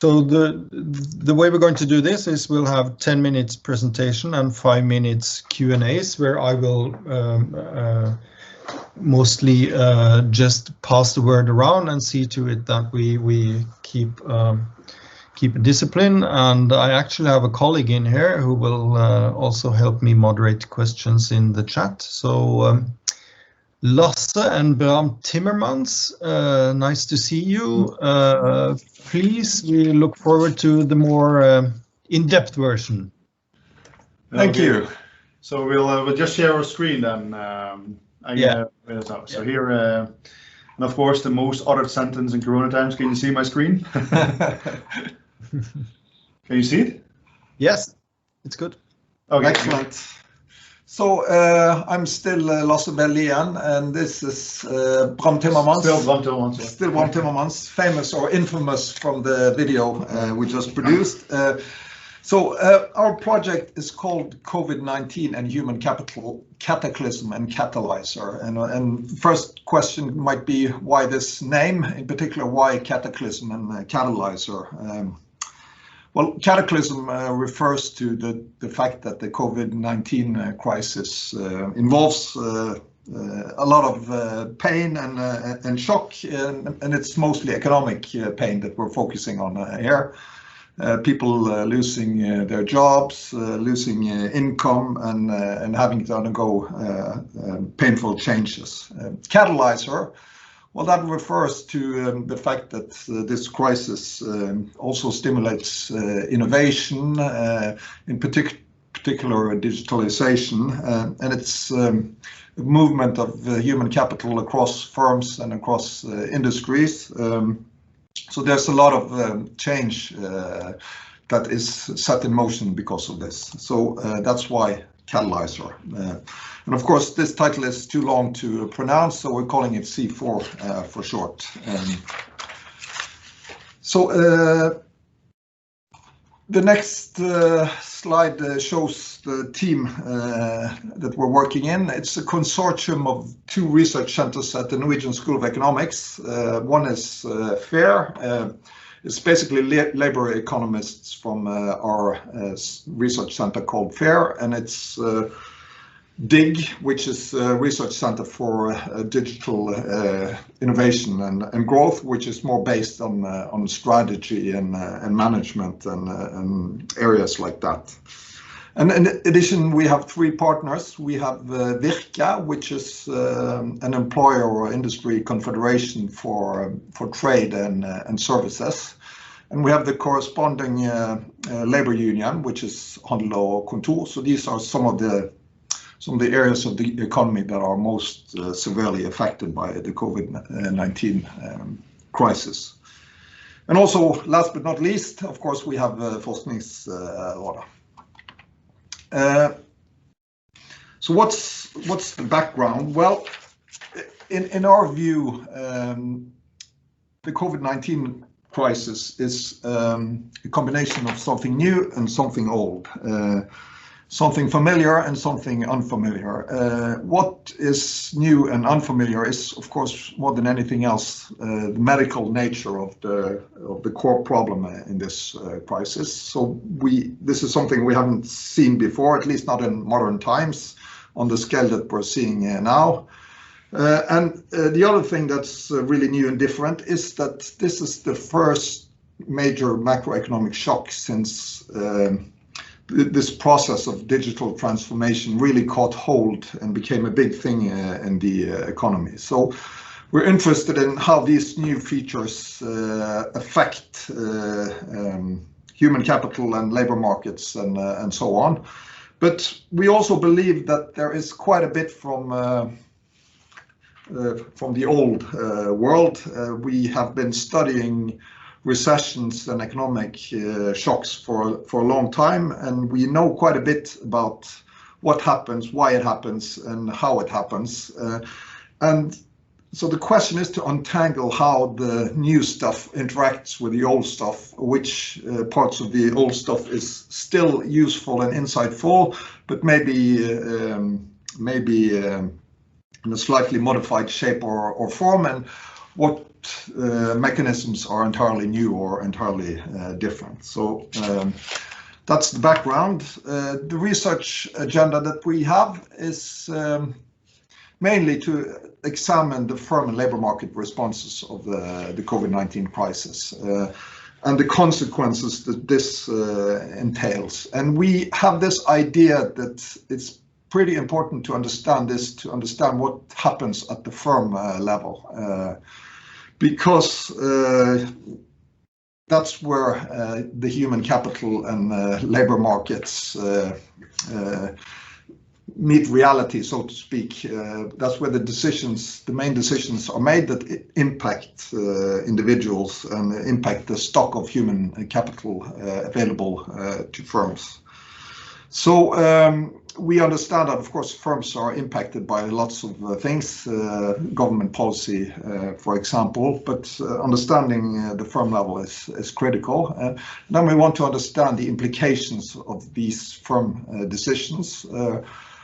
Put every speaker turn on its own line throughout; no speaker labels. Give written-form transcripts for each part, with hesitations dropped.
So the way we're going to do this is we'll have 10 minutes presentation and 5 minutes Q&As, where I will mostly just pass the word around and see to it that we keep discipline. And I actually have a colleague in here who will also help me moderate questions in the chat. So Lasse and Bram Timmermans, nice to see you. Please, we look forward to the more in-depth version.
Thank you. So we'll just share our screen then. So here, and of course, the most uttered sentence in Corona times. Can you see my screen? Can you see it?
Yes, it's good.
Okay.
Excellent. So I'm still Lasse Bellien, and this is Bram Timmermans.
Still Bram Timmermans. Yeah.
Still Bram Timmermans, famous or infamous from the video we just produced. So our project is called COVID-19 and Human Capital, Cataclysm and Catalyzer. And first question might be why this name, in particular, why Cataclysm and Catalyzer? Well, cataclysm refers to the fact that the COVID-19 crisis involves a lot of pain and shock, and it's mostly economic pain that we're focusing on here. People losing their jobs, losing income, and having to undergo painful changes. Catalyzer, well, that refers to the fact that this crisis also stimulates innovation, in particular digitalization, and it's a movement of human capital across firms and across industries. So there's a lot of change that is set in motion because of this. So that's why Catalyzer. And of course, this title is too long to pronounce, so we're calling it C4 for short. The next slide shows the team that we're working in. It's a consortium of 2 research centers at the Norwegian School of Economics. One is FAIR. It's basically labor economists from our research center called FAIR, and it's DIG, which is a research center for digital innovation and growth, which is more based on strategy and management and areas like that. And in addition, we have 3 partners. We have Virke, which is an employer or industry confederation for trade and services. And we have the corresponding labor union, which is Handel og Kontor. So these are some of the areas of the economy that are most severely affected by the COVID-19 crisis. And also, last but not least, of course, we have Forskningsrådet. So what's the background? Well, in our view, the COVID-19 crisis is a combination of something new and something old, something familiar and something unfamiliar. What is new and unfamiliar is, of course, more than anything else, the medical nature of the core problem in this crisis. So this is something we haven't seen before, at least not in modern times, on the scale that we're seeing now. And the other thing that's really new and different is that this is the first major macroeconomic shock since this process of digital transformation really caught hold and became a big thing in the economy. So we're interested in how these new features affect human capital and labor markets and so on. But we also believe that there is quite a bit from the old world. We have been studying recessions and economic shocks for a long time, and we know quite a bit about what happens, why it happens, and how it happens. And so the question is to untangle how the new stuff interacts with the old stuff, which parts of the old stuff is still useful and insightful, but maybe in a slightly modified shape or form, and what mechanisms are entirely new or entirely different. So that's the background. The research agenda that we have is mainly to examine the firm and labor market responses of the COVID-19 crisis and the consequences that this entails. And we have this idea that it's pretty important to understand this, to understand what happens at the firm level, because that's where the human capital and labor markets meet reality, so to speak. That's where the main decisions are made that impact individuals and impact the stock of human capital available to firms. So we understand that, of course, firms are impacted by lots of things, government policy, for example, but understanding the firm level is critical. Then we want to understand the implications of these firm decisions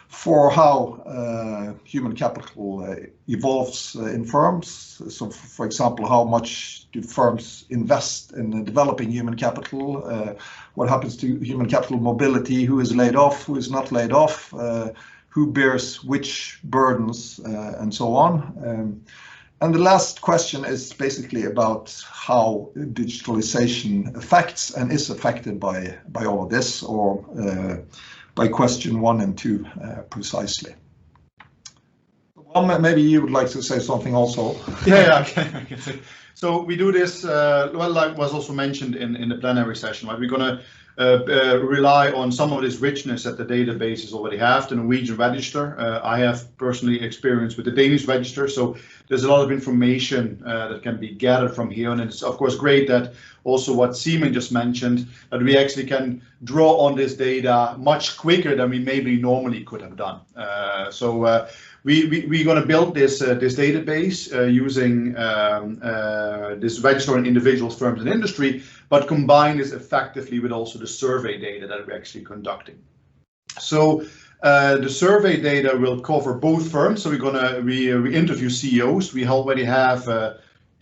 for how human capital evolves in firms. So, for example, how much do firms invest in developing human capital? What happens to human capital mobility? Who is laid off? Who is not laid off? Who bears which burdens, and so on. And the last question is basically about how digitalization affects and is affected by all of this, or by question 1 and 2 precisely. Well, maybe you would like to say something also.
Yeah, okay. I can say. So we do this, well, like was also mentioned in the plenary session, right? We're going to rely on some of this richness that the databases already have, the Norwegian register. I have personally experience with the Danish register, so there's a lot of information that can be gathered from here. And it's, of course, great that also what Seaman just mentioned, that we actually can draw on this data much quicker than we maybe normally could have done. We're going to build this database using this register on individuals, firms, and industry, but combine this effectively with also the survey data that we're actually conducting. So the survey data will cover both firms. So we interview CEOs. We already have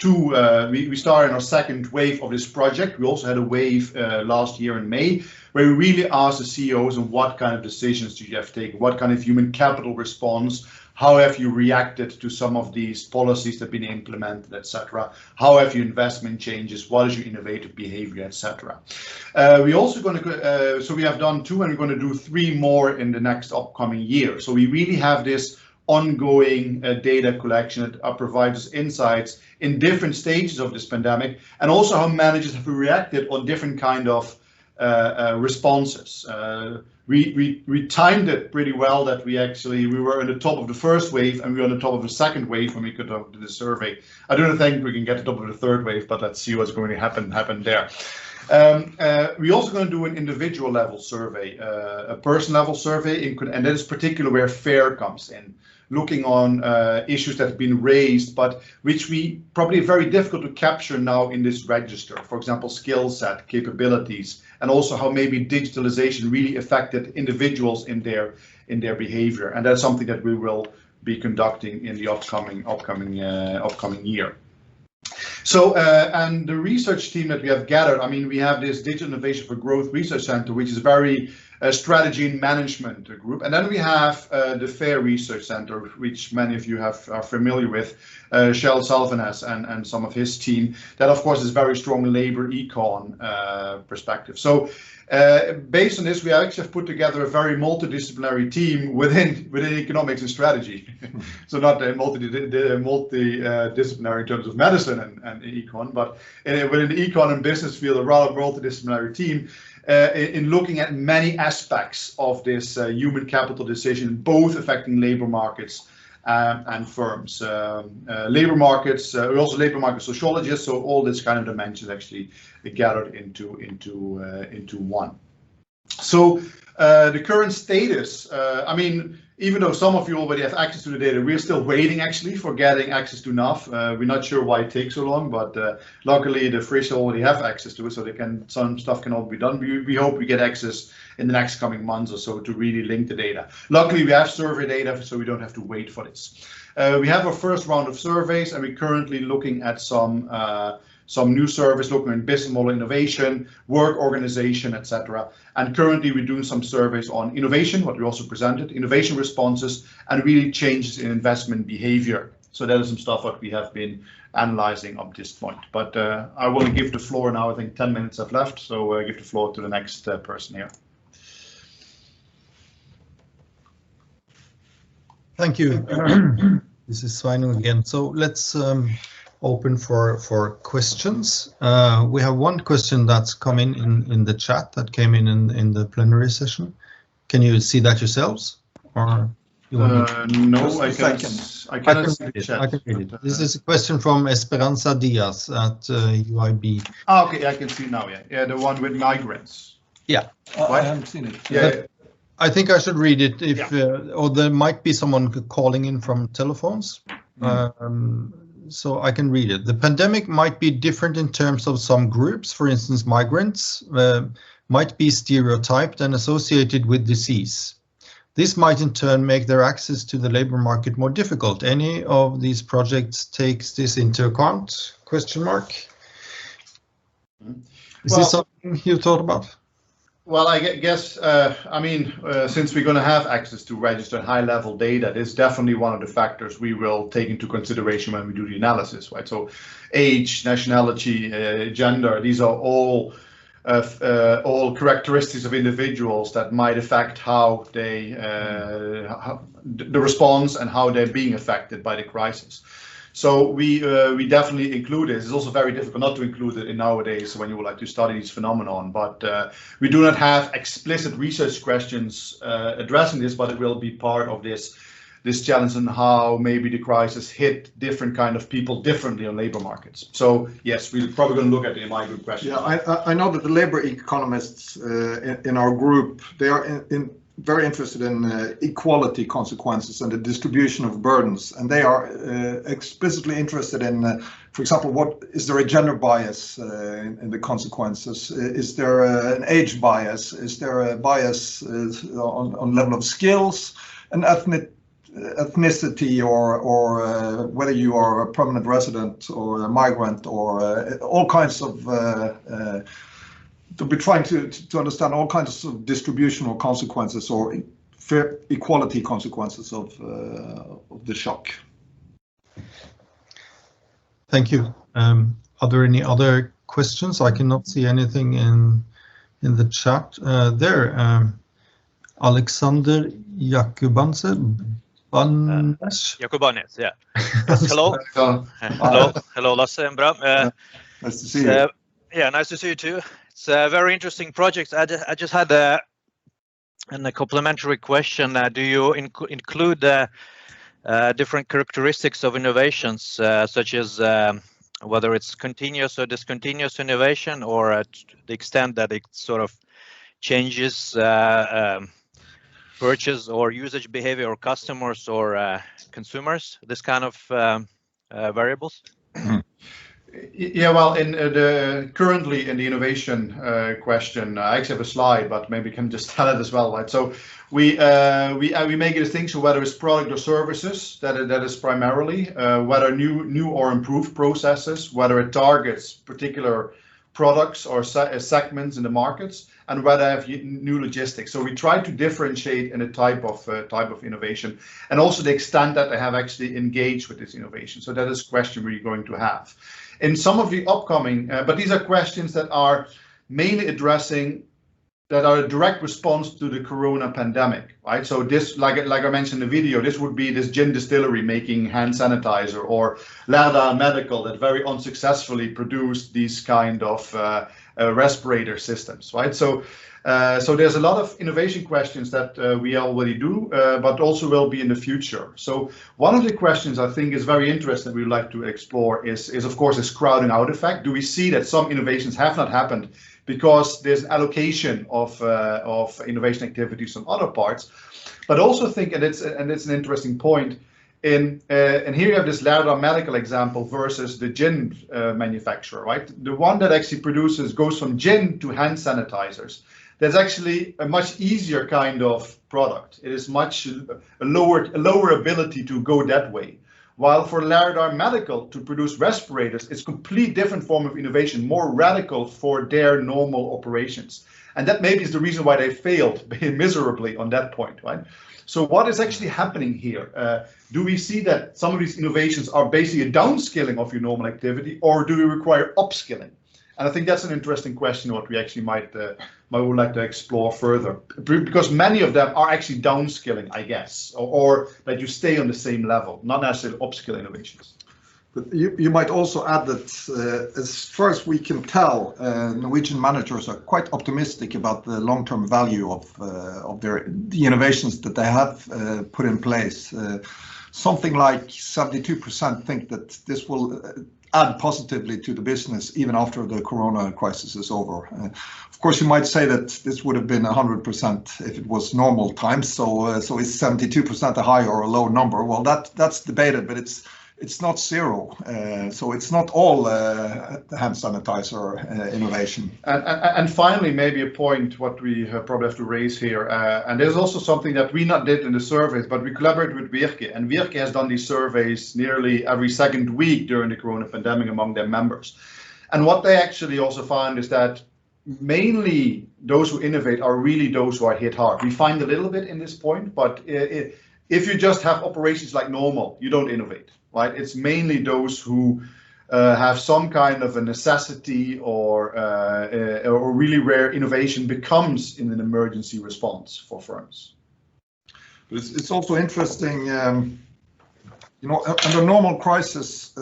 we started our second wave of this project. We also had a wave last year in May, where we really asked the CEOs on what kind of decisions do you have taken, what kind of human capital response, how have you reacted to some of these policies that have been implemented, etc. How have your investment changes, what is your innovative behavior, etc. We also going to, so we have done 2 and we're going to do 3 more in the next upcoming year. So we really have this ongoing data collection that provides us insights in different stages of this pandemic, and also how managers have reacted on different kind of responses. We timed it pretty well that we were on the top of the first wave and we were on the top of the second wave when we conducted the survey. I don't think we can get to the top of the third wave, but let's see what's going to happen there. We're also going to do an individual level survey, a person level survey, and that is particularly where FAIR comes in, looking on issues that have been raised, but which we probably very difficult to capture now in this register. For example, skill set, capabilities, and also how maybe digitalization really affected individuals in their behavior. And that's something that we will be conducting in the upcoming year. So, and the research team that we have gathered, I mean, we have this Digital Innovation for Growth Research Center, which is very strategy and management group. And then we have the FAIR Research Center, which many of you are familiar with, Shell Salvanes and some of his team. That, of course, is very strong labor econ perspective. So based on this, we actually have put together a very multidisciplinary team within economics and strategy. So not multidisciplinary in terms of medicine and econ, but within the econ and business field, a rather multidisciplinary team in looking at many aspects of this human capital decision, both affecting labor markets and firms. Labor markets, we're also labor market sociologists, so all this kind of dimensions actually gathered into one. So the current status, I mean, even though some of you already have access to the data, we're still waiting actually for getting access to NAF. We're not sure why it takes so long, but luckily the Frisch already have access to it, so some stuff can all be done. We hope we get access in the next coming months or so to really link the data. Luckily, we have survey data, so we don't have to wait for this. We have our first round of surveys, and we're currently looking at some new surveys looking at business model innovation, work organization, etc. And currently we're doing some surveys on innovation, what we also presented, innovation responses, and really changes in investment behavior. So that is some stuff that we have been analyzing up to this point. But I will give the floor now. I think 10 minutes have left, so give the floor to the next person here.
Thank you. This is Sveinung again. So let's open for questions. We have one question that's come in the chat that came in the plenary session. Can you see that yourselves? Or you want
no, I cannot see the chat.
I can read it. This is a question from Esperanza Diaz at UIB.
Ah, okay, I can see now. Yeah, the one with migrants.
Yeah,
I haven't seen it.
Yeah.
I think I should read it if, or there might be someone calling in from telephones. So I can read it. The pandemic might be different in terms of some groups. For instance, migrants might be stereotyped and associated with disease. This might in turn make their access to the labor market more difficult. Any of these projects takes this into account? Question mark. Is this something you thought about?
Well, I guess, since we're going to have access to registered high-level data, this is definitely one of the factors we will take into consideration when we do the analysis, right? So age, nationality, gender, these are all characteristics of individuals that might affect how they, the response and how they're being affected by the crisis. So we definitely include this. It's also very difficult not to include it in nowadays when you would like to study this phenomenon. But we do not have explicit research questions addressing this, but it will be part of this challenge on how maybe the crisis hit different kind of people differently on labor markets. So yes, we're probably going to look at the migrant question.
Yeah, I know that the labor economists in our group, they are very interested in equality consequences and the distribution of burdens, and they are explicitly interested in, for example, what is there a gender bias in the consequences? Is there an age bias? Is there a bias on level of skills and ethnicity, or whether you are a permanent resident or a migrant, or all kinds of to be trying to understand all kinds of distributional consequences or fair equality consequences of the shock.
Thank you. Are there any other questions? I cannot see anything in the chat. Alexander Jakubanse.
Jakubanes, yeah. Yes, hello. Hello, Lasse and Bram.
Nice to see you.
Yeah, nice to see you too. It's a very interesting project. I just had a complementary question. Do you include different characteristics of innovations, such as whether it's continuous or discontinuous innovation, or to the extent that it sort of changes purchase or usage behavior or customers or consumers, this kind of variables?
Yeah, well, currently in the innovation question, I actually have a slide, but maybe can just tell it as well, right? So we make a distinction whether it's product or services, that is primarily, whether new or improved processes, whether it targets particular products or segments in the markets, and whether I have new logistics. So we try to differentiate in a type of innovation, and also the extent that I have actually engaged with this innovation. So that is a question we're going to have. In some of the upcoming, but these are questions that are mainly addressing, that are a direct response to the corona pandemic, right? So this, like I mentioned in the video, this would be this gin distillery making hand sanitizer, or Lerda Medical that very unsuccessfully produced these kind of respirator systems, right? So there's a lot of innovation questions that we already do, but also will be in the future. So one of the questions I think is very interesting we'd like to explore is of course this crowding out effect. Do we see that some innovations have not happened because there's an allocation of innovation activities on other parts? But also think, and it's an interesting point, and here you have this Lerda Medical example versus the gin manufacturer, right? The one that actually goes from gin to hand sanitizers. That's actually a much easier kind of product. It is much a lower ability to go that way. While for Laerdar Medical to produce respirators, it's a complete different form of innovation, more radical for their normal operations. And that maybe is the reason why they failed miserably on that point, right? So what is actually happening here? Do we see that some of these innovations are basically a downskilling of your normal activity, or do we require upskilling? And I think that's an interesting question what we actually might would like to explore further, because many of them are actually downskilling, I guess, or that you stay on the same level, not necessarily upskill innovations.
But you might also add that as far as we can tell, Norwegian managers are quite optimistic about the long-term value of the innovations that they have put in place. Something like 72% think that this will add positively to the business even after the corona crisis is over. Of course, you might say that this would have been 100% if it was normal times. So is 72% a high or a low number? Well, that's debated, but it's not zero. So it's not all hand sanitizer innovation.
And finally, maybe a point what we probably have to raise here, and there's also something that we not did in the surveys, but we collaborate with Virke, and Virke has done these surveys nearly every second week during the corona pandemic among their members. And what they actually also found is that mainly those who innovate are really those who are hit hard. We find a little bit in this point, but if you just have operations like normal, you don't innovate. Right, it's mainly those who have some kind of a necessity or really rare innovation becomes in an emergency response for firms.
But it's also interesting, under normal crisis,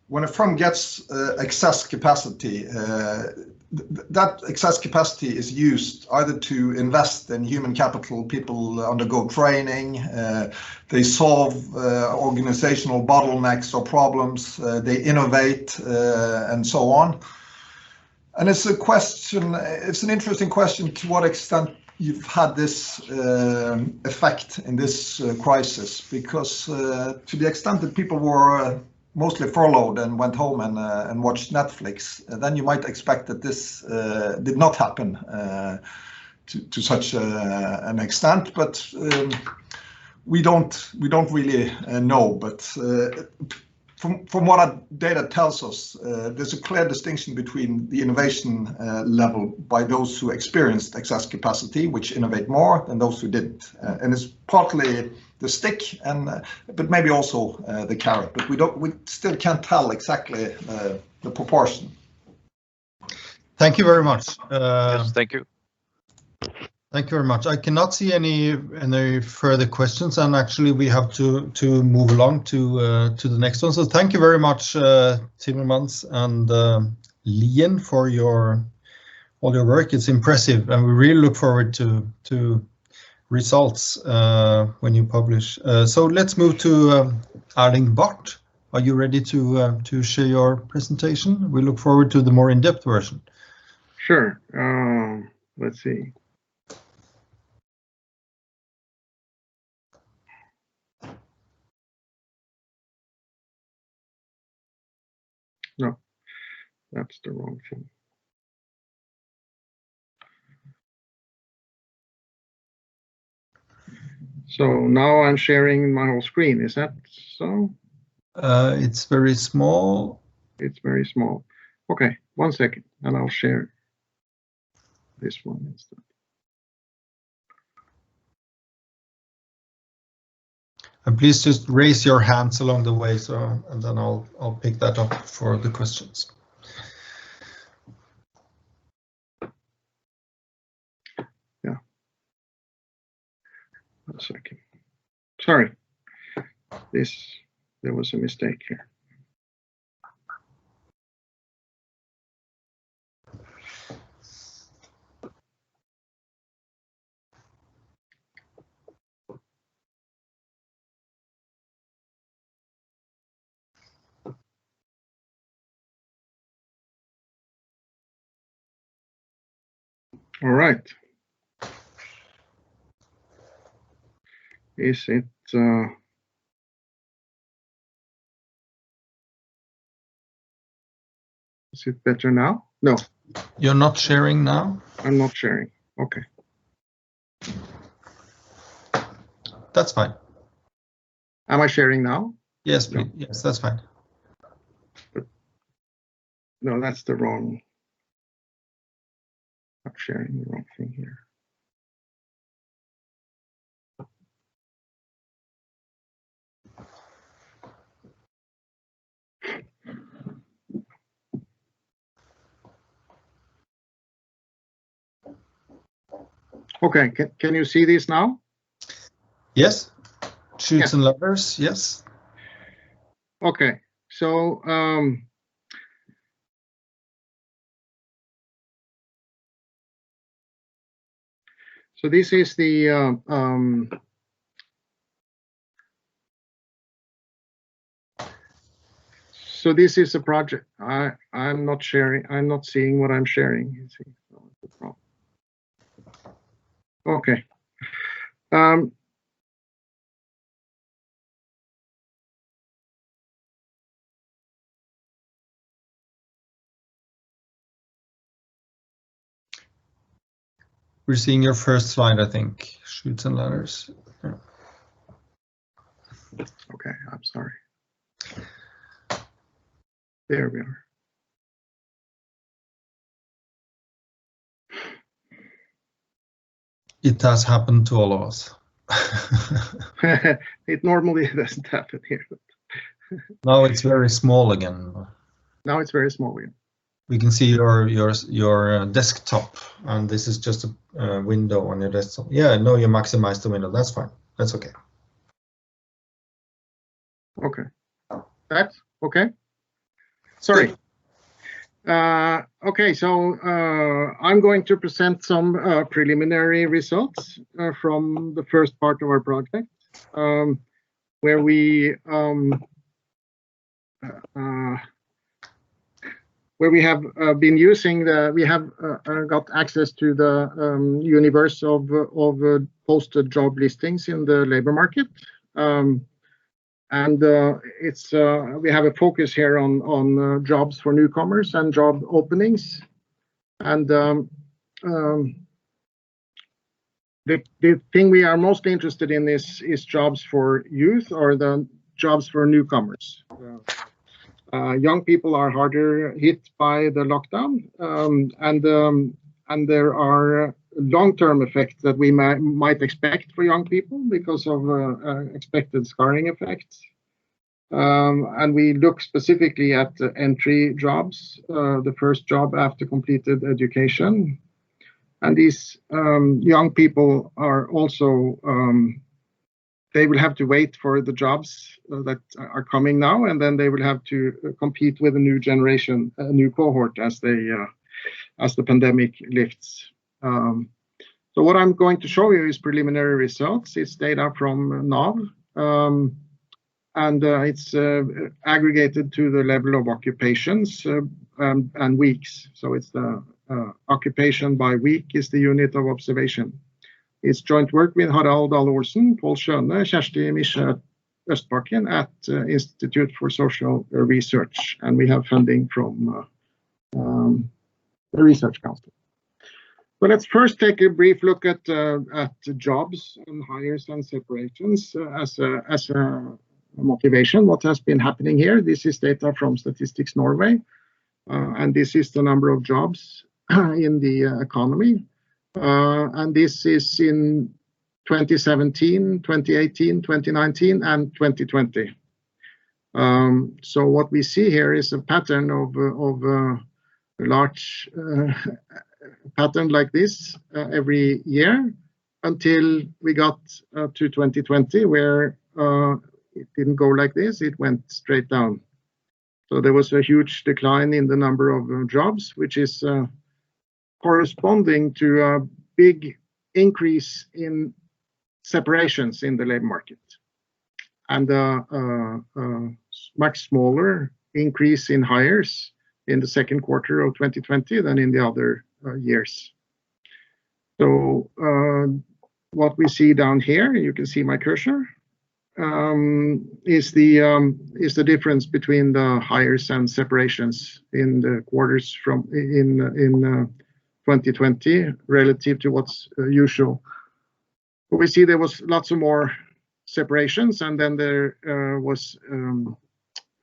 when a firm gets excess capacity, that excess capacity is used either to invest in human capital, people undergo training, they solve organizational bottlenecks or problems, they innovate, and so on. And it's an interesting question to what extent you've had this effect in this crisis, because to the extent that people were mostly furloughed and went home and watched Netflix, then you might expect that this did not happen to such an extent. But we don't really know. But from what our data tells us, there's a clear distinction between the innovation level by those who experienced excess capacity, which innovate more, than those who didn't. And it's partly the stick, but maybe also the carrot. But we still can't tell exactly the proportion.
Thank you very much.
Yes, thank you.
Thank you very much. I cannot see any further questions, and actually we have to move along to the next one. So thank you very much, Timmermans and Lien, for all your work. It's impressive, and we really look forward to results when you publish. So let's move to Erling Barth. Are you ready to share your presentation? We look forward to the more in-depth version.
Sure. Let's see. No, that's the wrong thing. So now I'm sharing my whole screen. Is that so?
It's very small.
It's very small. Okay, 1 second, and I'll share this one instead.
And please just raise your hands along the way, and then I'll pick that up for the questions.
Yeah. 1 second. Sorry. There was a mistake here. All right. Is it better now? No.
You're not sharing now?
I'm not sharing. Okay.
That's fine.
Am I sharing now?
Yes, please. Yes, that's fine.
No, that's the wrong. I'm sharing the wrong thing here. Okay, can you see this now?
Yes. Shoots and ladders, yes.
Okay, so so this is the so this is a project. I'm not sharing. I'm not seeing what I'm sharing. You see. Okay.
We're seeing your first slide, I think. Shoots and ladders. Yeah.
Okay, I'm sorry. There we are.
It has happened to all of us.
It normally doesn't happen here.
Now it's very small again.
Now it's very small again.
We can see your desktop, and this is just a window on your desktop. Yeah, no, you maximize the window. That's fine. That's okay.
Okay, that's okay. Sorry. Okay, so I'm going to present some preliminary results from the first part of our project, where we have been using we have got access to the universe of posted job listings in the labor market. And it's we have a focus here on jobs for newcomers and job openings. And the thing we are most interested in is jobs for youth, or the jobs for newcomers. Young people are harder hit by the lockdown, and there are long-term effects that we might expect for young people because of expected scarring effects. And we look specifically at entry jobs, the first job after completed education. And these young people are also, they will have to wait for the jobs that are coming now, and then they will have to compete with a new generation, a new cohort as the pandemic lifts. So what I'm going to show you is preliminary results. It's data from NAV, and it's aggregated to the level of occupations and weeks. So it's the occupation by week is the unit of observation. It's joint work with Harald Dahl-Olsen, Pål Schøne, Kjersti Misje Østbakken at Institute for Social Research, and we have funding from the Research Council. But let's first take a brief look at jobs and hires and separations as a motivation. What has been happening here? This is data from Statistics Norway, and this is the number of jobs in the economy. And this is in 2017, 2018, 2019, and 2020. So what we see here is a pattern of a large pattern like this every year until we got to 2020, where it didn't go like this, it went straight down. So there was a huge decline in the number of jobs, which is corresponding to a big increase in separations in the labor market, and a much smaller increase in hires in the second quarter of 2020 than in the other years. So what we see down here, you can see my cursor, is the difference between the hires and separations in the quarters from in 2020 relative to what's usual. But we see there was lots of more separations, and then there was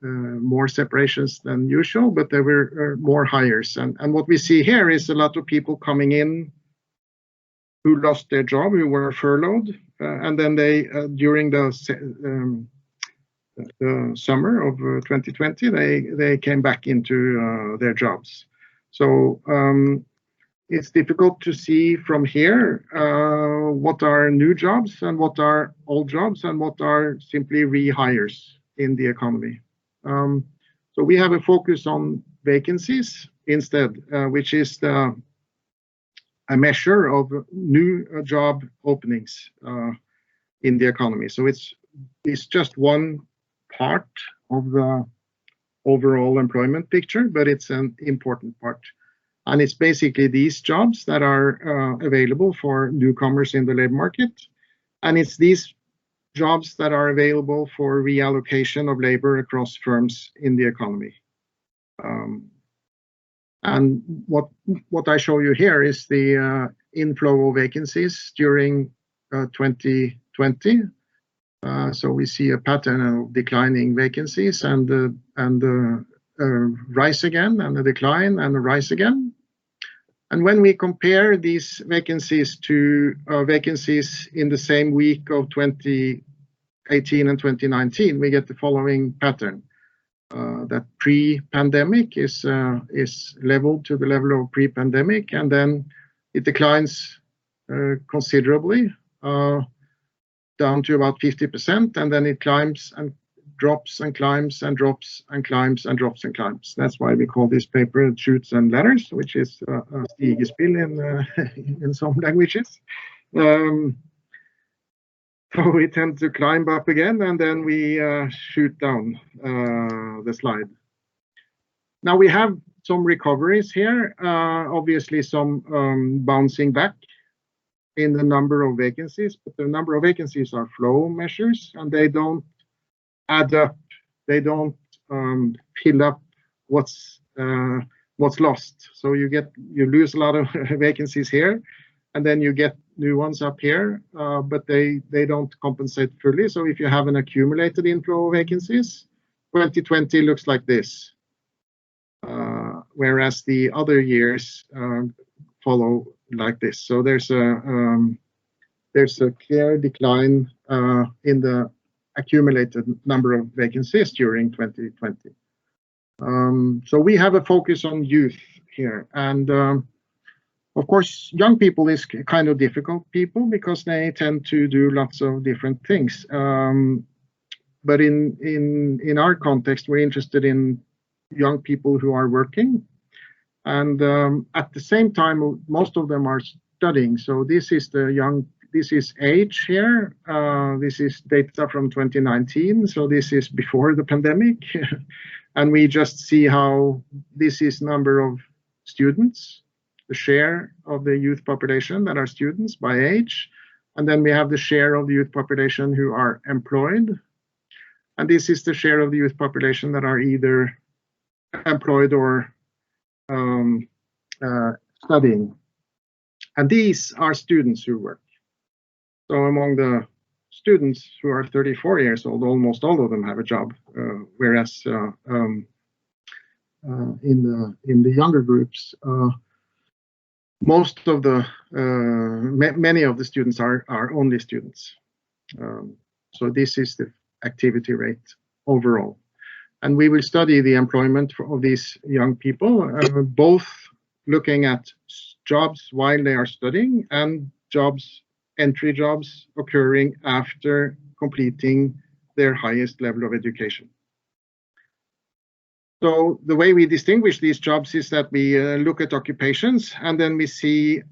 more separations than usual, but there were more hires. And what we see here is a lot of people coming in who lost their job, who were furloughed, and then they, during the summer of 2020, they came back into their jobs. So it's difficult to see from here what are new jobs and what are old jobs and what are simply rehires in the economy. So we have a focus on vacancies instead, which is a measure of new job openings in the economy. So it's just one part of the overall employment picture, but it's an important part. And it's basically these jobs that are available for newcomers in the labor market. And it's these jobs that are available for reallocation of labor across firms in the economy. And what I show you here is the inflow of vacancies during 2020. So we see a pattern of declining vacancies and rise again, and a decline and a rise again. And when we compare these vacancies to vacancies in the same week of 2018 and 2019, we get the following pattern. That pre-pandemic is leveled to the level of pre-pandemic, and then it declines considerably down to about 50%, and then it climbs and drops and climbs and drops and climbs and drops and climbs. That's why we call this paper Shoots and Ladders, which is a stigespill in some languages. So we tend to climb up again, and then we shoot down the slide. Now we have some recoveries here, obviously some bouncing back in the number of vacancies, but the number of vacancies are flow measures, and they don't add up. They don't fill up what's lost. So you lose a lot of vacancies here, and then you get new ones up here, but they don't compensate fully. So if you have an accumulated inflow of vacancies, 2020 looks like this, whereas the other years follow like this. So there's a clear decline in the accumulated number of vacancies during 2020. So we have a focus on youth here, and of course, young people is kind of difficult people because they tend to do lots of different things. But in our context, we're interested in young people who are working, and at the same time, most of them are studying. So this is age here. This is data from 2019. So this is before the pandemic, and we just see how this is number of students, the share of the youth population that are students by age, and then we have the share of the youth population who are employed, and this is the share of the youth population that are either employed or studying, and these are students who work. So among the students who are 34 years old, almost all of them have a job, whereas in the younger groups, most of the many of the students are only students. So this is the activity rate overall, and we will study the employment of these young people, both looking at jobs while they are studying and entry jobs occurring after completing their highest level of education. So the way we distinguish these jobs is that we look at occupations, and then we see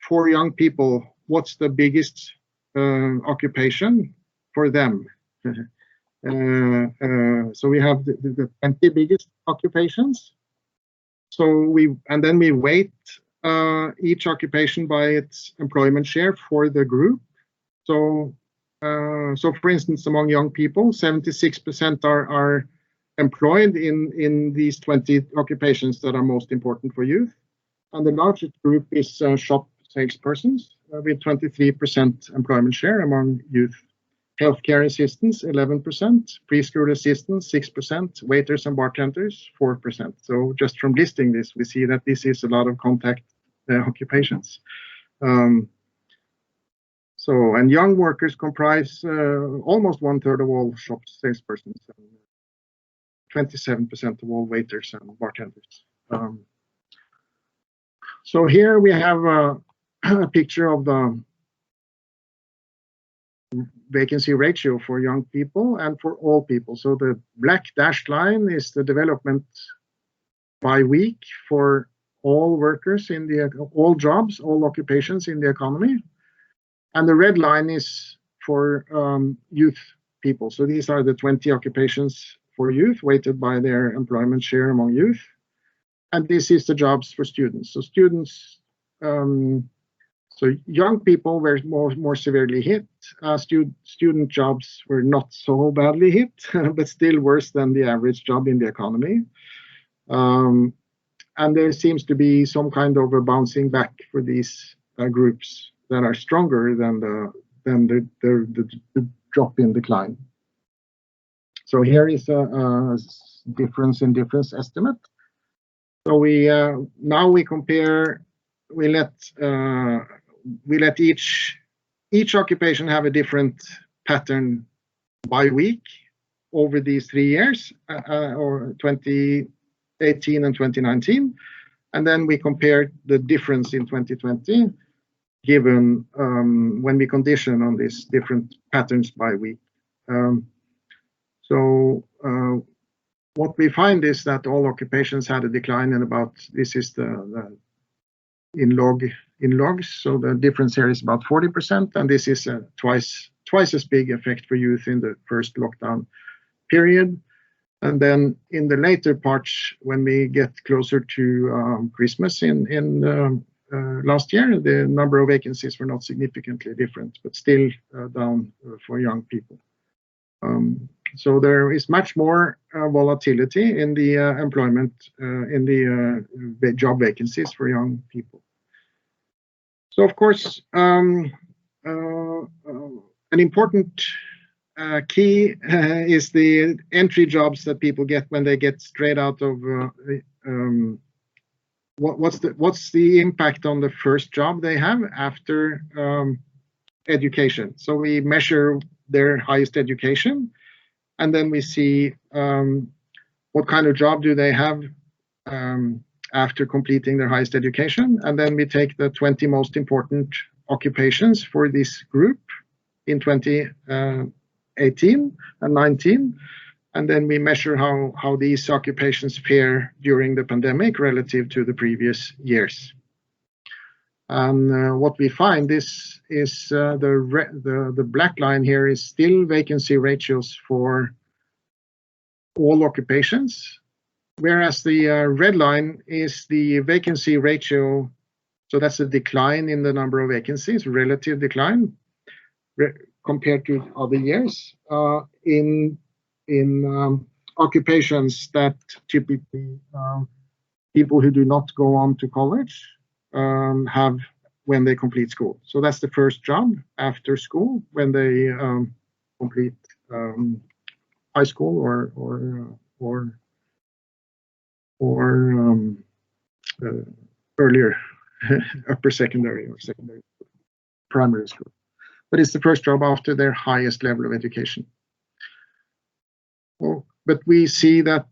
for young people what's the biggest occupation for them. So we have the 20 biggest occupations. So then we weight each occupation by its employment share for the group. So for instance, among young people, 76% are employed in these 20 occupations that are most important for youth. And the largest group is shop salespersons with 23% employment share among youth. healthcare assistants 11%, preschool assistants 6%, waiters and bartenders 4%. So just from listing this, we see that this is a lot of contact occupations. And young workers comprise almost 1/3 of all shop salespersons, 27% of all waiters and bartenders. So here we have a picture of the vacancy ratio for young people and for all people. So the black dashed line is the development by week for all workers in all jobs, all occupations in the economy. And the red line is for youth people. So these are the 20 occupations for youth weighted by their employment share among youth. And this is the jobs for students. So students, so young people were more severely hit. Student jobs were not so badly hit, but still worse than the average job in the economy. And there seems to be some kind of a bouncing back for these groups that are stronger than the drop in decline. So here is a difference in difference estimate. So we now we compare. We let each occupation have a different pattern by week over these 3 years, or 2018 and 2019, and then we compare the difference in 2020, given when we condition on these different patterns by week. What we find is that all occupations had a decline in about, this is the in logs, so the difference here is about 40%, and this is a twice as big effect for youth in the first lockdown period. And then in the later parts, when we get closer to Christmas in last year, the number of vacancies were not significantly different, but still down for young people. So there is much more volatility in the employment, in the job vacancies for young people. So of course, an important key is the entry jobs that people get when they get straight out of what's the impact on the first job they have after education. So we measure their highest education, and then we see what kind of job do they have after completing their highest education, and then we take the 20 most important occupations for this group in 2018 and 19, and then we measure how these occupations fare during the pandemic relative to the previous years. And what we find is the black line here is still vacancy ratios for all occupations, whereas the red line is the vacancy ratio. So that's a decline in the number of vacancies, relative decline compared to other years in occupations that typically people who do not go on to college have when they complete school. So that's the first job after school when they complete high school or earlier upper secondary or secondary primary school. But it's the first job after their highest level of education. Well, but we see that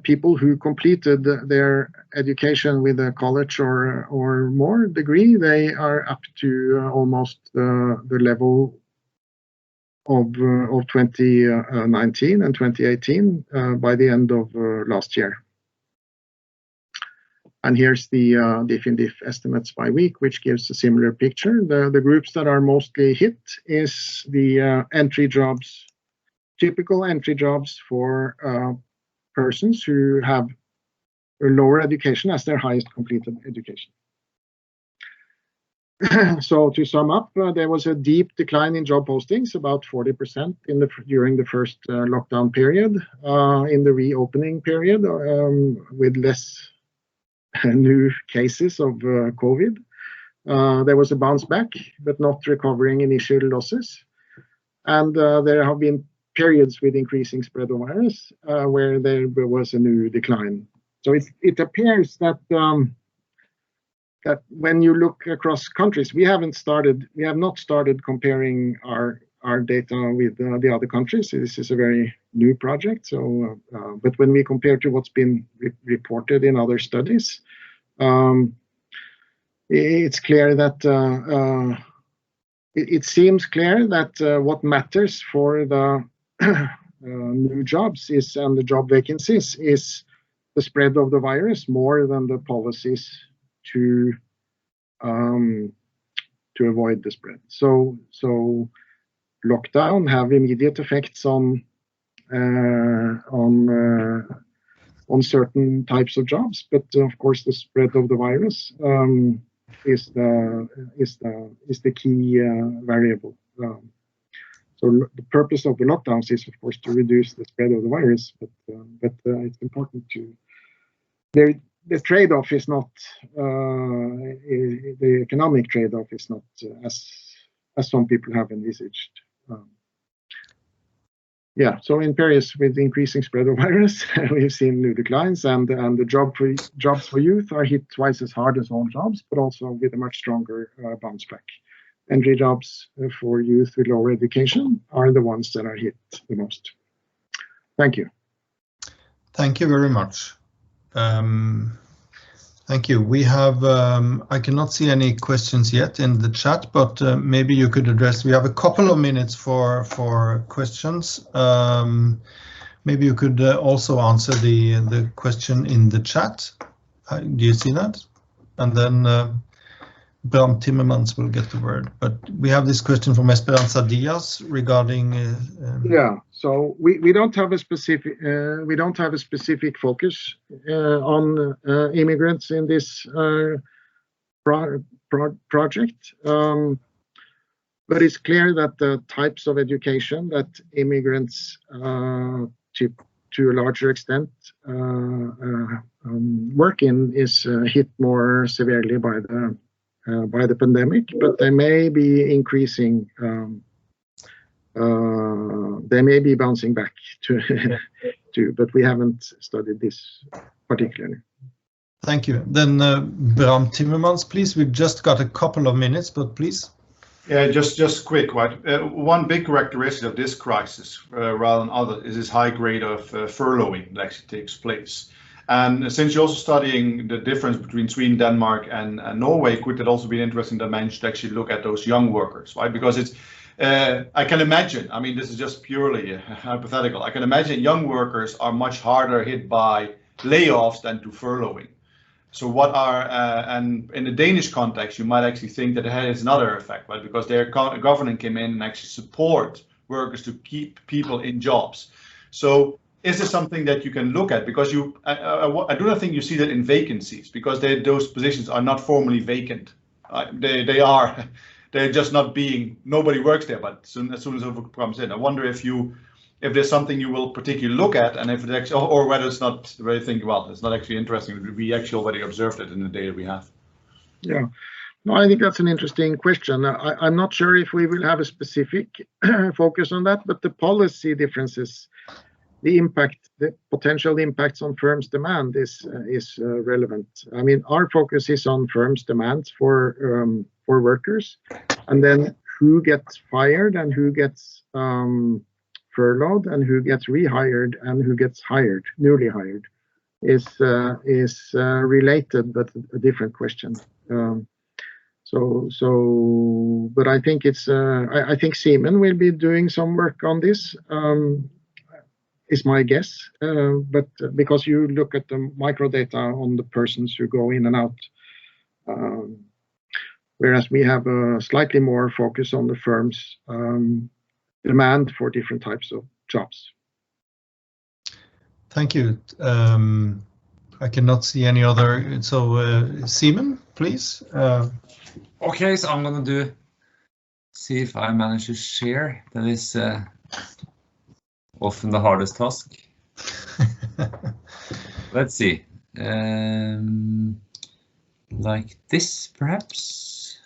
people who completed their education with a college or more degree, they are up to almost the level of 2019 and 2018 by the end of last year. And here's the diff in diff estimates by week, which gives a similar picture. The groups that are mostly hit is the entry jobs, typical entry jobs for persons who have a lower education as their highest completed education. So to sum up, there was a deep decline in job postings, about 40% during the first lockdown period. In the reopening period, with less new cases of COVID, there was a bounce back, but not recovering initial losses. and there have been periods with increasing spread of virus where there was a new decline. So it appears that that when you look across countries, we have not started comparing our data with the other countries. This is a very new project. So, but when we compare to what's been reported in other studies, it's clear that it seems clear that what matters for the new jobs and the job vacancies is the spread of the virus more than the policies to avoid the spread. So lockdown have immediate effects on certain types of jobs, but of course the spread of the virus is the key variable. So the purpose of the lockdowns is, of course, to reduce the spread of the virus, but it's important to the trade-off is not the economic trade-off is not as some people have envisaged. Yeah, so in periods with increasing spread of virus, we've seen new declines, and the jobs for youth are hit twice as hard as all jobs, but also with a much stronger bounce back. Entry jobs for youth with lower education are the ones that are hit the most. Thank you.
Thank you very much. Thank you. We have, I cannot see any questions yet in the chat, but maybe you could address, we have a couple of minutes for questions. Maybe you could also answer the question in the chat. Do you see that? And then Bram Timmermans will get the word, but we have this question from Esperanza Diaz regarding.
Yeah, so we don't have a specific focus on immigrants in this project, but it's clear that the types of education that immigrants to a larger extent work in is hit more severely by the pandemic, but they may be increasing. They may be bouncing back to, but we haven't studied this particularly.
Thank you. Then Bram Timmermans, please. We've just got a couple of minutes, but please.
Yeah, just quick. Right? One big characteristic of this crisis, rather than others, is this high grade of furloughing that actually takes place. And since you're also studying the difference between Sweden, Denmark, and Norway, could it also be an interesting dimension to actually look at those young workers, right? Because it's, I can imagine, I mean, this is just purely hypothetical. I can imagine young workers are much harder hit by layoffs than to furloughing. So what are, and in the Danish context, you might actually think that it has another effect, right? Because their government came in and actually support workers to keep people in jobs. So is this something that you can look at? Because I do not think you see that in vacancies, because those positions are not formally vacant. They're just not being, nobody works there, but as soon as it comes in, I wonder if there's something you will particularly look at, and if it actually, or whether it's not very think, well, it's not actually interesting. We actually already observed it in the data we have.
Yeah, no, I think that's an interesting question. I'm not sure if we will have a specific focus on that, but the policy differences, the potential impacts on firms' demand is relevant. I mean, our focus is on firms' demands for workers, and then who gets fired and who gets furloughed and who gets rehired and who gets hired, newly hired, is related but a different question. But I think it's I think Siemens will be doing some work on this. Is my guess, but because you look at the microdata on the persons who go in and out, whereas we have a slightly more focus on the firm's demand for different types of jobs.
Thank you. I cannot see any other, so Siemens, please.
Okay, so I'm gonna see if I manage to share. That is often the hardest task. Let's see. Like this, perhaps.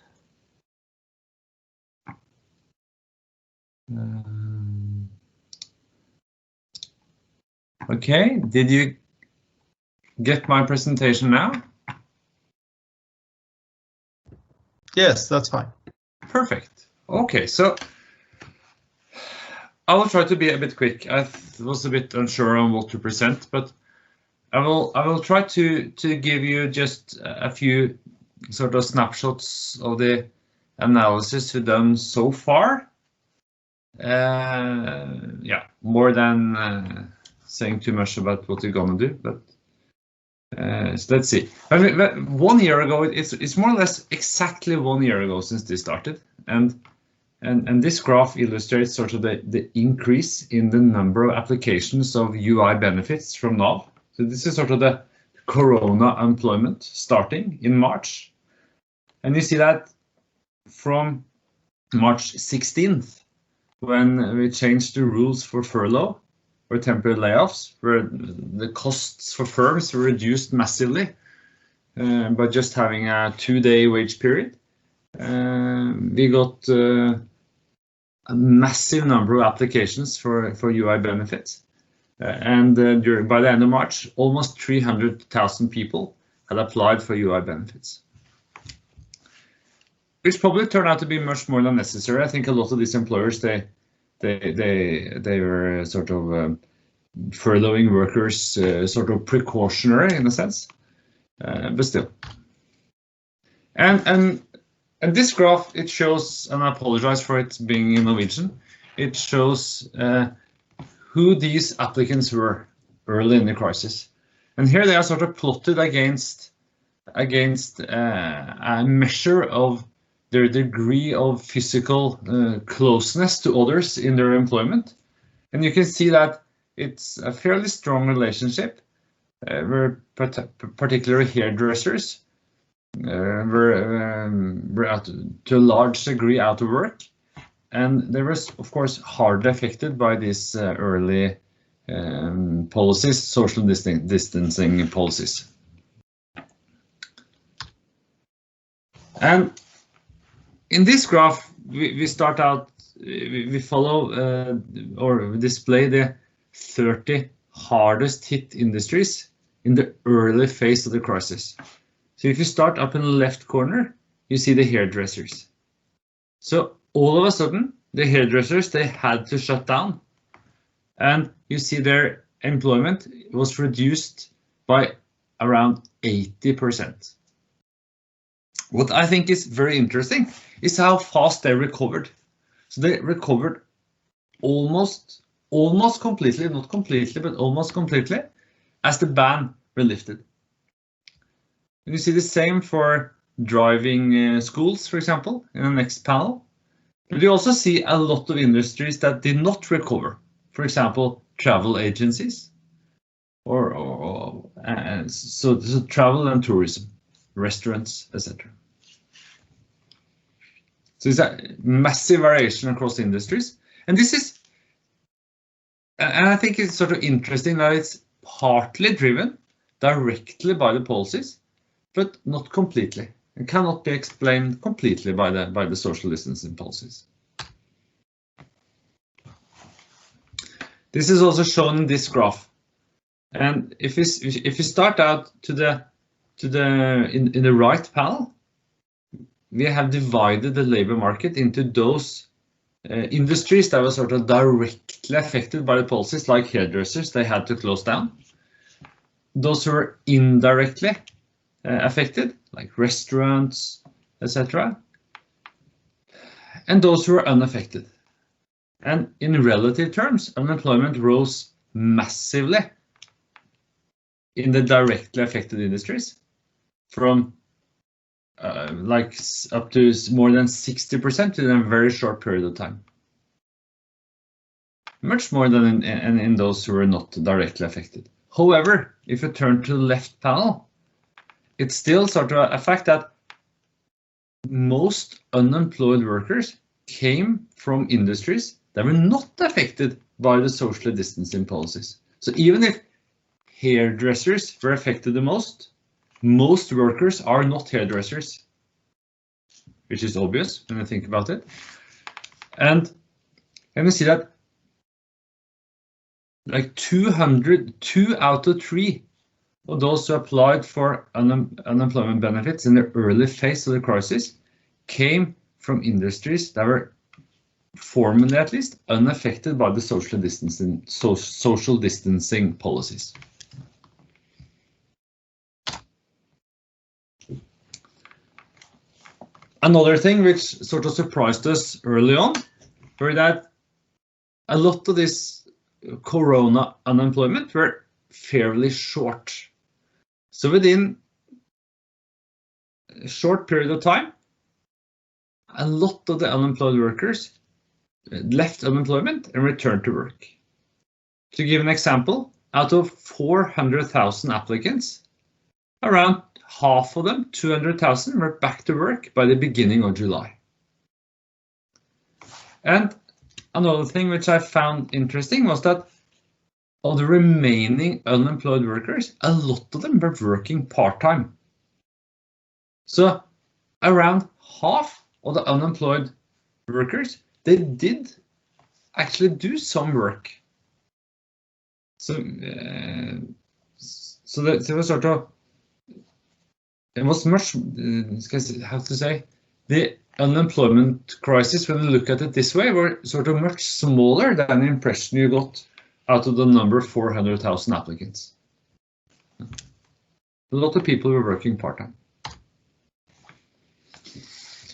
Okay, did you get my presentation now?
Yes, that's fine.
Perfect. Okay, so I will try to be a bit quick. I was a bit unsure on what to present, but I will try to give you just a few sort of snapshots of the analysis we've done so far. Yeah, more than saying too much about what we're gonna do, but so let's see. I mean, 1 year ago, it's more or less exactly 1 year ago since this started, and this graph illustrates sort of the increase in the number of applications of UI benefits from NAV. So this is sort of the Corona unemployment starting in March, and you see that from March 16th, when we changed the rules for furlough or temporary layoffs, where the costs for firms were reduced massively by just having a 2-day wage period. We got a massive number of applications for UI benefits. And by the end of March, almost 300,000 people had applied for UI benefits, which probably turned out to be much more than necessary. I think a lot of these employers, they were sort of furloughing workers, sort of precautionary in a sense, but still. And this graph, it shows, and I apologize for it being in Norwegian, it shows who these applicants were early in the crisis. And here they are sort of plotted against a measure of their degree of physical closeness to others in their employment. And you can see that it's a fairly strong relationship, where particularly hairdressers were to a large degree out of work. And they were, of course, hardly affected by these early policies, social distancing policies. And in this graph, we start out, we follow or display the 30 hardest hit industries in the early phase of the crisis. So if you start up in the left corner, you see the hairdressers. So all of a sudden, the hairdressers, they had to shut down. And you see their employment was reduced by around 80%. What I think is very interesting is how fast they recovered. So they recovered almost completely, not completely, but almost completely, as the ban were lifted. And you see the same for driving schools, for example, in the next panel. But you also see a lot of industries that did not recover. For example, travel agencies, so travel and tourism, restaurants, etc. So it's a massive variation across industries, and this is, and I think it's sort of interesting that it's partly driven directly by the policies, but not completely. It cannot be explained completely by the social distancing policies. This is also shown in this graph, and if we start out in the right panel, we have divided the labor market into those industries that were sort of directly affected by the policies, like hairdressers, they had to close down. Those who were indirectly affected, like restaurants, etc. And those who were unaffected. And in relative terms, unemployment rose massively in the directly affected industries, from like up to more than 60% in a very short period of time. Much more than in those who were not directly affected. However, if you turn to the left panel, it's still sort of a fact that most unemployed workers came from industries that were not affected by the social distancing policies. So even if hairdressers were affected the most workers are not hairdressers, which is obvious when you think about it. And And we see that like 2 out of 3 of those who applied for unemployment benefits in the early phase of the crisis came from industries that were formally at least unaffected by the social distancing policies. Another thing which sort of surprised us early on were that a lot of this corona unemployment were fairly short. So within a short period of time, a lot of the unemployed workers left unemployment and returned to work. To give an example, out of 400,000 applicants, around half of them, 200,000, were back to work by the beginning of July. And another thing which I found interesting was that of the remaining unemployed workers, a lot of them were working part-time. So around half of the unemployed workers, they did actually do some work. So there was sort of, it was much, how to say, the unemployment crisis, when you look at it this way, were sort of much smaller than the impression you got out of the number 400,000 applicants. A lot of people were working part-time.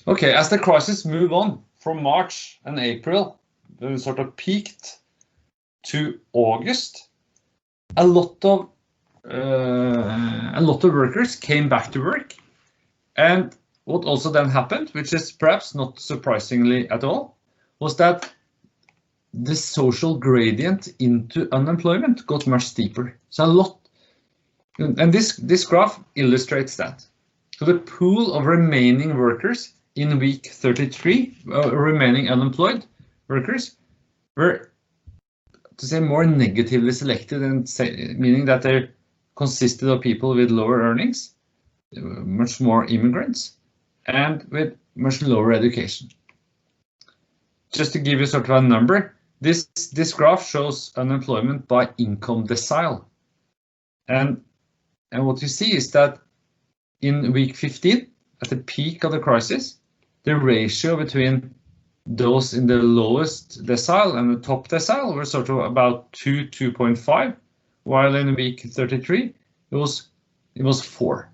Okay, as the crisis moved on from March and April, it sort of peaked to August, a lot of workers came back to work. And what also then happened, which is perhaps not surprisingly at all, was that the social gradient into unemployment got much steeper. So a lot, and this graph illustrates that. So the pool of remaining workers in week 33, remaining unemployed workers, were, to say, more negatively selected, and meaning that they consisted of people with lower earnings, much more immigrants, and with much lower education. Just to give you sort of a number, this graph shows unemployment by income decile. And what you see is that in week 15, at the peak of the crisis, the ratio between those in the lowest decile and the top decile were sort of about 2.5, while in week 33, it was 4.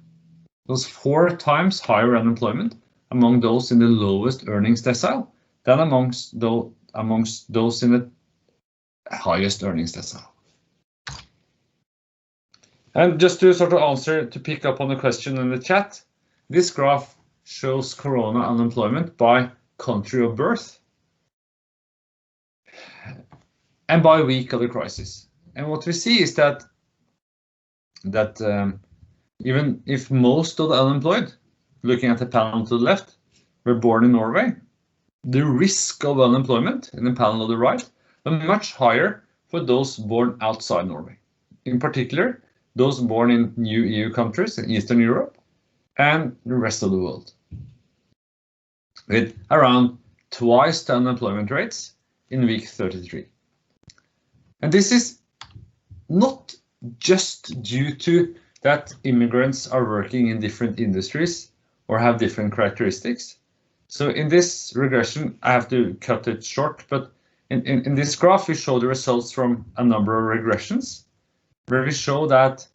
It was 4 times higher unemployment among those in the lowest earnings decile than amongst those in the highest earnings decile. And just to sort of answer, to pick up on the question in the chat, this graph shows corona unemployment by country of birth and by week of the crisis. And what we see is that even if most of the unemployed, looking at the panel to the left, were born in Norway, the risk of unemployment in the panel on the right are much higher for those born outside Norway. In particular, those born in new EU countries in Eastern Europe and the rest of the world, with around twice the unemployment rates in week 33. And this is not just due to that immigrants are working in different industries or have different characteristics. So in this regression, I have to cut it short, but in this graph, we show the results from a number of regressions, where we show that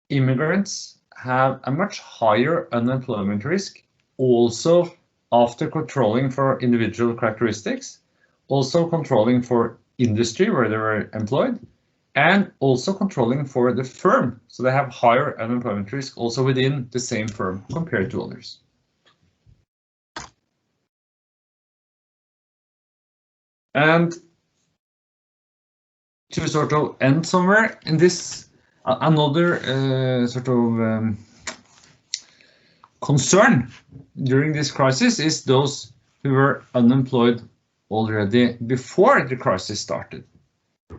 immigrants have a much higher unemployment risk, also after controlling for individual characteristics, also controlling for industry where they were employed, and also controlling for the firm. So they have higher unemployment risk also within the same firm compared to others. And to sort of end somewhere in this, another sort of concern during this crisis is those who were unemployed already before the crisis started.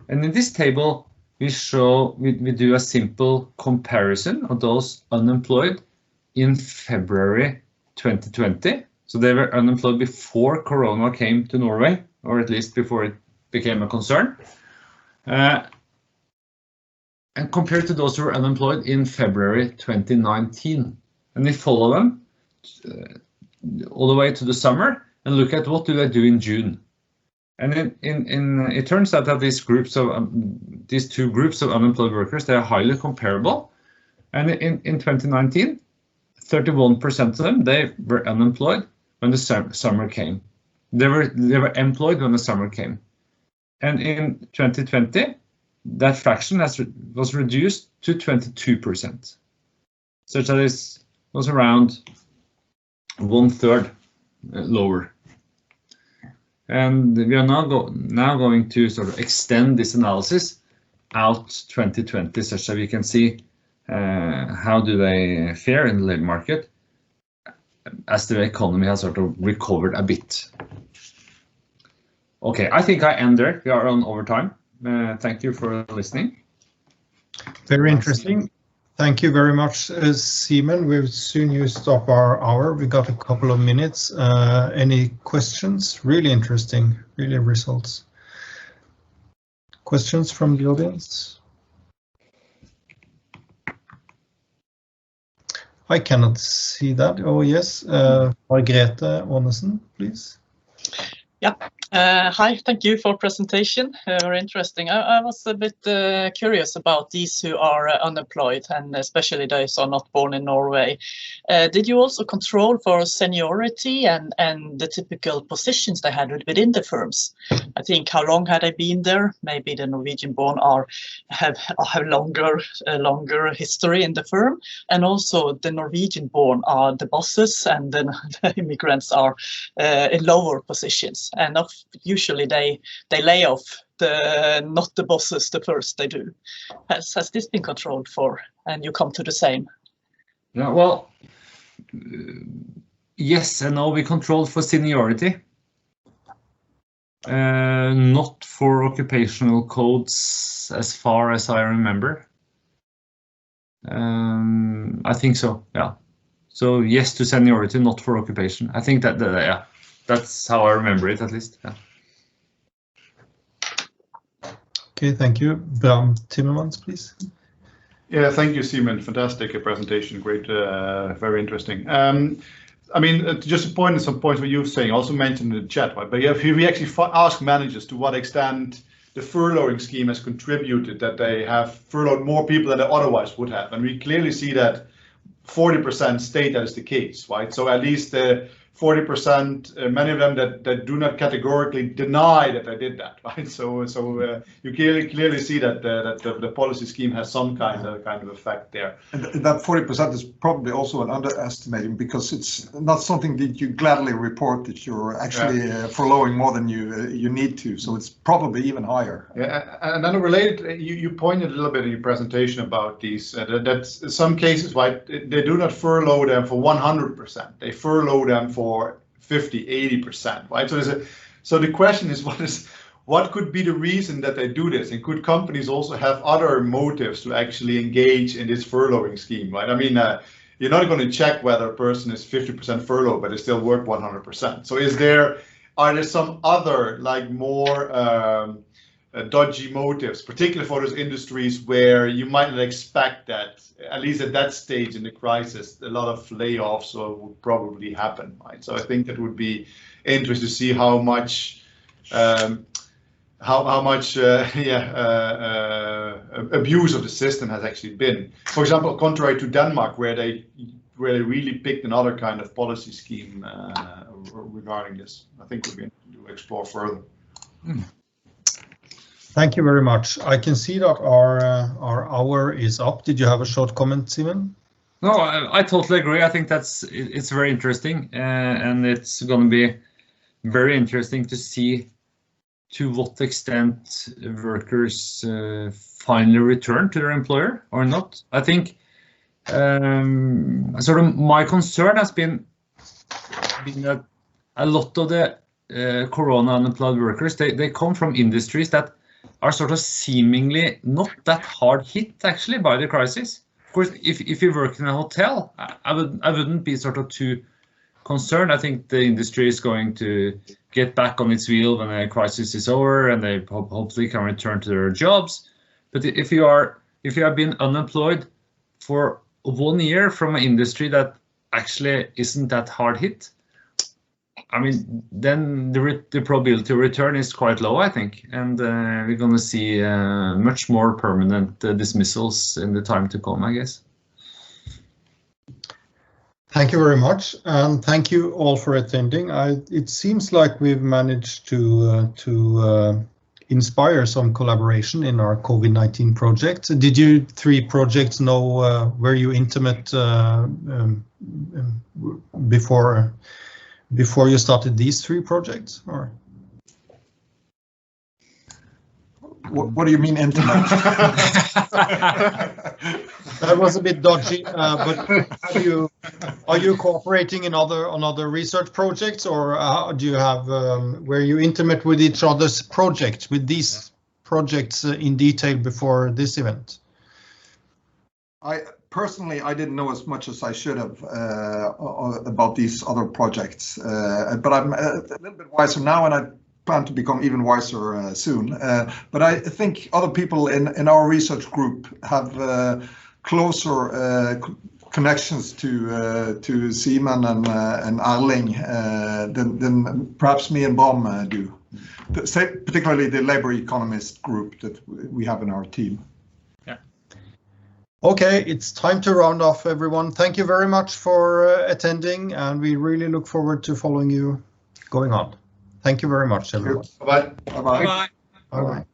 And in this table, we do a simple comparison of those unemployed in February 2020. So they were unemployed before Corona came to Norway, or at least before it became a concern. And compared to those who were unemployed in February 2019. And we follow them all the way to the summer and look at what do they do in June. And it turns out that these two groups of unemployed workers, they are highly comparable. And in 2019, 31% of them, they were unemployed when the summer came. They were employed when the summer came. And in 2020, that fraction was reduced to 22%, such that it was around 1/3 lower. And we are now going to sort of extend this analysis out 2020, such that we can see how do they fare in the labor market as the economy has sort of recovered a bit. Okay, I think I end there. We are on overtime. Thank you for listening.
Very interesting. Thank you very much, Simon. We'll soon stop our hour. We got a couple of minutes. Any questions? Really interesting, really results. Questions from the audience? I cannot see that. Oh, yes. Margrethe Aanesen, please.
Yeah. Hi, thank you for presentation. Very interesting. I was a bit curious about these who are unemployed, and especially those who are not born in Norway. Did you also control for seniority and the typical positions they had within the firms? I think how long had they been there? Maybe the Norwegian born have longer history in the firm, and also the Norwegian born are the bosses, and then the immigrants are in lower positions. And usually they lay off not the bosses the first they do. Has this been controlled for, and you come to the same?
Yeah, well, yes and no. We controlled for seniority, not for occupational codes, as far as I remember. I think so. Yeah. So yes to seniority, not for occupation. I think that yeah. That's how I remember it, at least. Yeah.
Okay, thank you. Timmermans, please.
Yeah, thank you, Simon. Fantastic presentation. Great, very interesting. I mean, just to point at some points what you're saying, also mentioned in the chat, right? But if we actually ask managers to what extent the furloughing scheme has contributed, that they have furloughed more people than they otherwise would have, and we clearly see that 40% state that is the case, right? So at least 40%, many of them that do not categorically deny that they did that, right? So you clearly see that the policy scheme has some kind of effect there.
And that 40% is probably also an underestimating, because it's not something that you gladly report that you're actually furloughing more than you need to. So it's probably even higher.
Yeah, and then related, you pointed a little bit in your presentation about these. That some cases, right, they do not furlough them for 100%. They furlough them for 50-80%, right? So the question is, what could be the reason that they do this, and could companies also have other motives to actually engage in this furloughing scheme, right? I mean, you're not going to check whether a person is 50% furloughed but they still work 100%. So are there some other, like, more dodgy motives, particularly for those industries where you might not expect that, at least at that stage in the crisis, a lot of layoffs would probably happen, right? So I think that would be interesting to see how much abuse of the system has actually been. For example, contrary to Denmark, where they really picked another kind of policy scheme regarding this. I think we'll be able to explore further.
Thank you very much. I can see that our hour is up. Did you have a short comment, Simon?
No, I totally agree. I think it's very interesting, and it's going to be very interesting to see to what extent workers finally return to their employer or not. I think sort of my concern has been that a lot of the corona unemployed workers, they come from industries that are sort of seemingly not that hard hit actually by the crisis. Of course, if you work in a hotel, I wouldn't be sort of too concerned. I think the industry is going to get back on its wheel when the crisis is over, and they hopefully can return to their jobs. But if you have been unemployed for 1 year from an industry that actually isn't that hard hit, I mean, then the probability to return is quite low, I think, and we're going to see much more permanent dismissals in the time to come, I guess.
Thank you very much, and thank you all for attending. It seems like we've managed to inspire some collaboration in our COVID-19 project. Did you three projects know, were you intimate before you started these three projects, or?
What do you mean intimate?
That was a bit dodgy, but are you cooperating on other research projects, or do you have, were you intimate with each other's projects, with these projects in detail before this event?
Personally, I didn't know as much as I should have about these other projects, but I'm a little bit wiser now, and I plan to become even wiser soon. But I think other people in our research group have closer connections to Simon and Erling than perhaps me and Bram do. Particularly the labor economist group that we have in our team.
Okay, it's time to round off, everyone. Thank you very much for attending, and we really look forward to following you going on. Thank you very much, everyone.
Bye-bye.
Bye-bye.
Bye-bye.